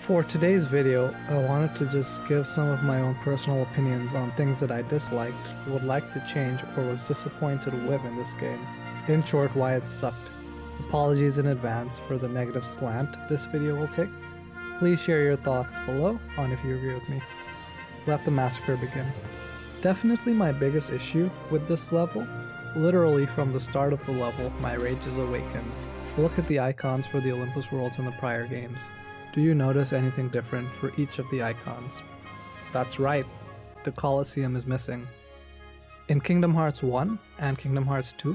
For today's video, I wanted to just give some of my own personal opinions on things that I disliked, would like to change, or was disappointed with in this game. In short, why it sucked. Apologies in advance for the negative slant this video will take. Please share your thoughts below on if you agree with me. Let the massacre begin. Definitely my biggest issue with this level. Literally from the start of the level, my rage is awakened. Look at the icons for the Olympus worlds in the prior games. Do you notice anything different for each of the icons? That's right, the Colosseum is missing. In Kingdom Hearts 1 and Kingdom Hearts 2,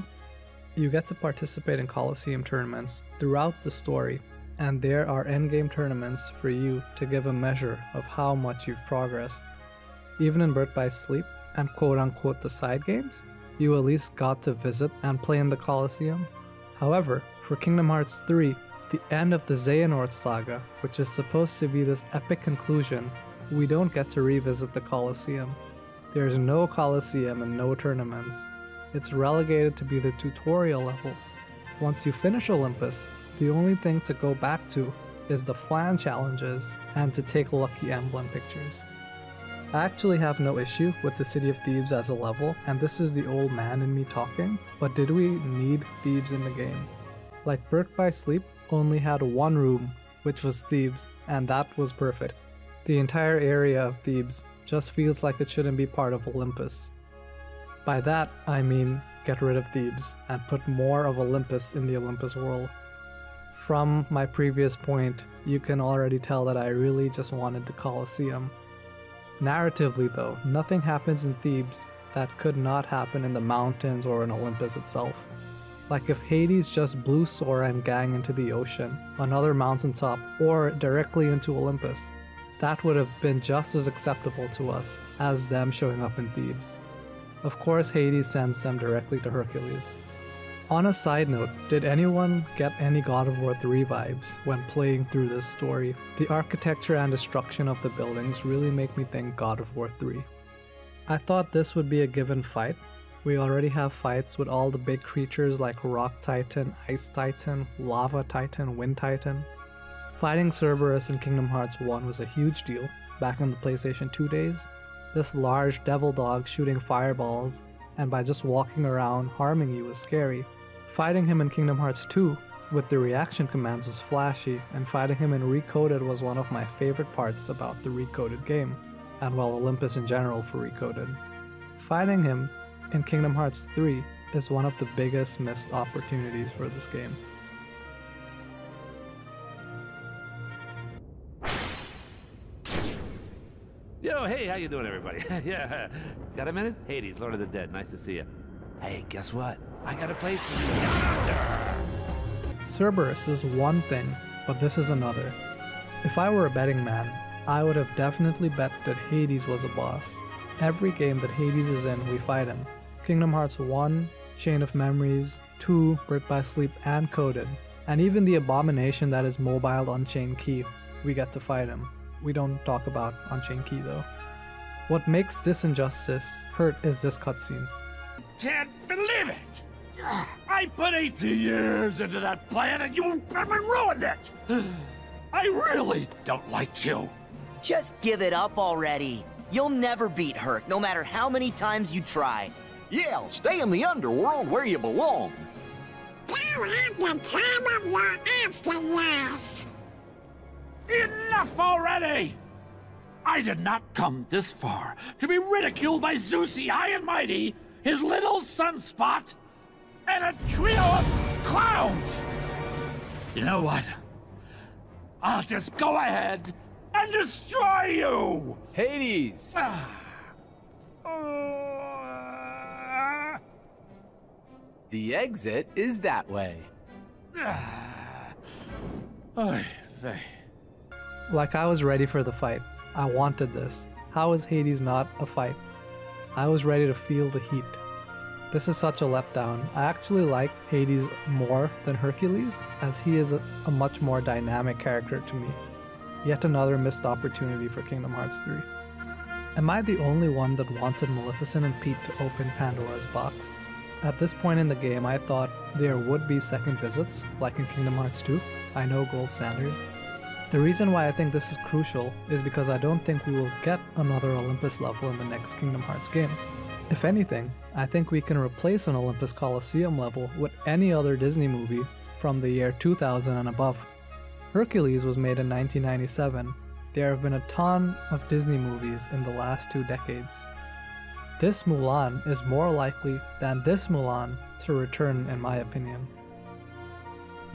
you get to participate in Colosseum tournaments throughout the story, and there are endgame tournaments for you to give a measure of how much you've progressed. Even in Birth by Sleep and quote-unquote the side games, you at least got to visit and play in the Colosseum. However, for Kingdom Hearts 3, the end of the Xehanort saga, which is supposed to be this epic conclusion, we don't get to revisit the Colosseum. There's no Colosseum and no tournaments. It's relegated to be the tutorial level. Once you finish Olympus, the only thing to go back to is the Flan challenges and to take lucky emblem pictures. I actually have no issue with the City of Thebes as a level, and this is the old man in me talking, but did we need Thebes in the game? Like Birth by Sleep only had one room, which was Thebes, and that was perfect. The entire area of Thebes just feels like it shouldn't be part of Olympus. By that, I mean get rid of Thebes and put more of Olympus in the Olympus world. From my previous point, you can already tell that I really just wanted the Colosseum. Narratively though, nothing happens in Thebes that could not happen in the mountains or in Olympus itself. Like if Hades just blew Sora and gang into the ocean, another mountaintop, or directly into Olympus, that would have been just as acceptable to us as them showing up in Thebes. Of course, Hades sends them directly to Hercules. On a side note, did anyone get any God of War 3 vibes when playing through this story? The architecture and destruction of the buildings really make me think God of War 3. I thought this would be a given fight. We already have fights with all the big creatures like Rock Titan, Ice Titan, Lava Titan, Wind Titan. Fighting Cerberus in Kingdom Hearts 1 was a huge deal back in the PlayStation 2 days. This large devil dog shooting fireballs and by just walking around harming you was scary. Fighting him in Kingdom Hearts 2 with the reaction commands was flashy, and fighting him in Recoded was one of my favorite parts about the Recoded game, and well, Olympus in general for Recoded. Fighting him in Kingdom Hearts 3 is one of the biggest missed opportunities for this game. Yo, hey, how you doing, everybody? Yeah, got a minute? Hades, Lord of the Dead, nice to see you. Hey, guess what? I got a place for you yonder! Cerberus is one thing, but this is another. If I were a betting man, I would have definitely bet that Hades was a boss. Every game that Hades is in, we fight him. Kingdom Hearts 1, Chain of Memories, 2, Birth by Sleep, and Coded. And even the abomination that is mobile Unchained Key, we get to fight him. We don't talk about Unchained Key though. What makes this injustice hurt is this cutscene. Can't believe it! I put 18 years into that plan and you ruined it! I really don't like you. Just give it up already. You'll never beat Herc, no matter how many times you try. Yeah, stay in the underworld where you belong. You have the time of your afterlife. Enough already! I did not come this far to be ridiculed by Zeusy High and Mighty, his little sunspot, and a trio of clowns! You know what? I'll just go ahead and destroy you! Hades! The exit is that way. Oy vey. Like I was ready for the fight. I wanted this. How is Hades not a fight? I was ready to feel the heat. This is such a letdown. I actually like Hades more than Hercules, as he is a much more dynamic character to me. Yet another missed opportunity for Kingdom Hearts 3. Am I the only one that wanted Maleficent and Pete to open Pandora's box? At this point in the game, I thought there would be second visits, like in Kingdom Hearts 2. I know, gold standard. The reason why I think this is crucial is because I don't think we will get another Olympus level in the next Kingdom Hearts game. If anything, I think we can replace an Olympus Coliseum level with any other Disney movie from the year 2000 and above. Hercules was made in 1997. There have been a ton of Disney movies in the last 2 decades. This Mulan is more likely than this Mulan to return, in my opinion.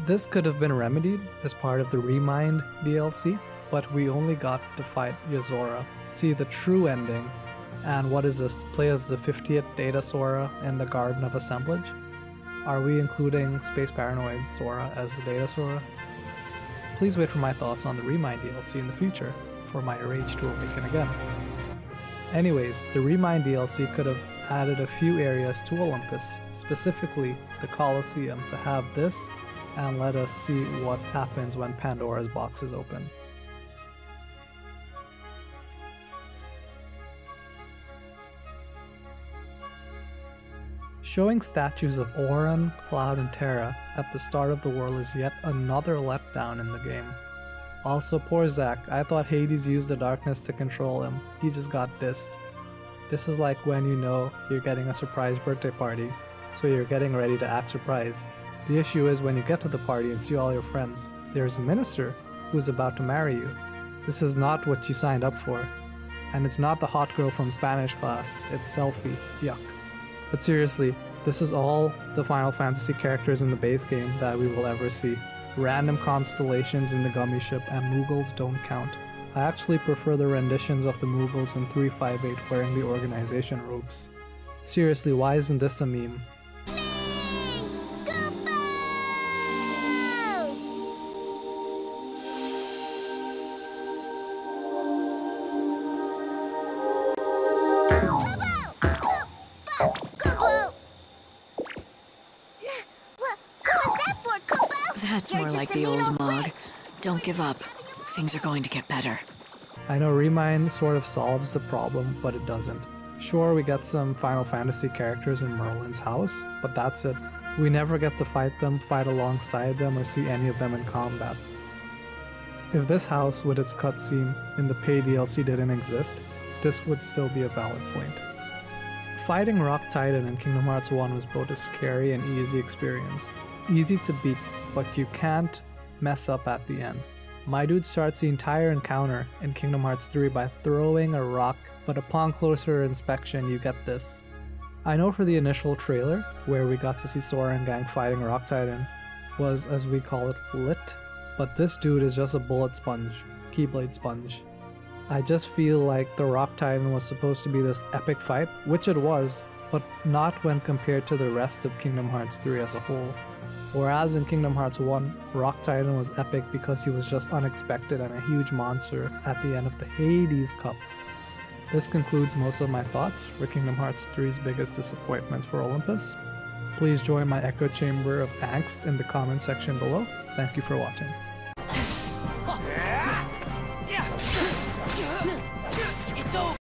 This could have been remedied as part of the Remind DLC, but we only got to fight Yozora, see the true ending, and what is this, play as the 50th Data Sora in the Garden of Assemblage? Are we including Space Paranoid Sora as Data Sora? Please wait for my thoughts on the Remind DLC in the future, for my rage to awaken again. Anyways, the Remind DLC could have added a few areas to Olympus, specifically the Colosseum, to have this and let us see what happens when Pandora's box is open. Showing statues of Auron, Cloud, and Terra at the start of the world is yet another letdown in the game. Also, poor Zack, I thought Hades used the darkness to control him. He just got dissed. This is like when you know you're getting a surprise birthday party, so you're getting ready to act surprised. The issue is when you get to the party and see all your friends, there's a minister who's about to marry you. This is not what you signed up for. And it's not the hot girl from Spanish class, it's Selfie. Yuck. But seriously, this is all the Final Fantasy characters in the base game that we will ever see. Random constellations in the Gummy Ship and Moogles don't count. I actually prefer the renditions of the Moogles in 358 wearing the organization robes. Seriously, why isn't this a meme? That's more like the old Mog. Don't give up. Things are going to get better. I know Remind sort of solves the problem, but it doesn't. Sure, we get some Final Fantasy characters in Merlin's house, but that's it. We never get to fight them, fight alongside them, or see any of them in combat. If this house with its cutscene in the paid DLC didn't exist, this would still be a valid point. Fighting Rock Titan in Kingdom Hearts 1 was both a scary and easy experience. Easy to beat, but you can't mess up at the end. My dude starts the entire encounter in Kingdom Hearts 3 by throwing a rock, but upon closer inspection you get this. I know for the initial trailer, where we got to see Sora and gang fighting Rock Titan, was, as we call it, lit, but this dude is just a bullet sponge, Keyblade sponge. I just feel like the Rock Titan was supposed to be this epic fight, which it was, but not when compared to the rest of Kingdom Hearts 3 as a whole. Whereas in Kingdom Hearts 1, Rock Titan was epic because he was just unexpected and a huge monster at the end of the Hades Cup. This concludes most of my thoughts for Kingdom Hearts 3's biggest disappointments for Olympus. Please join my echo chamber of angst in the comment section below. Thank you for watching.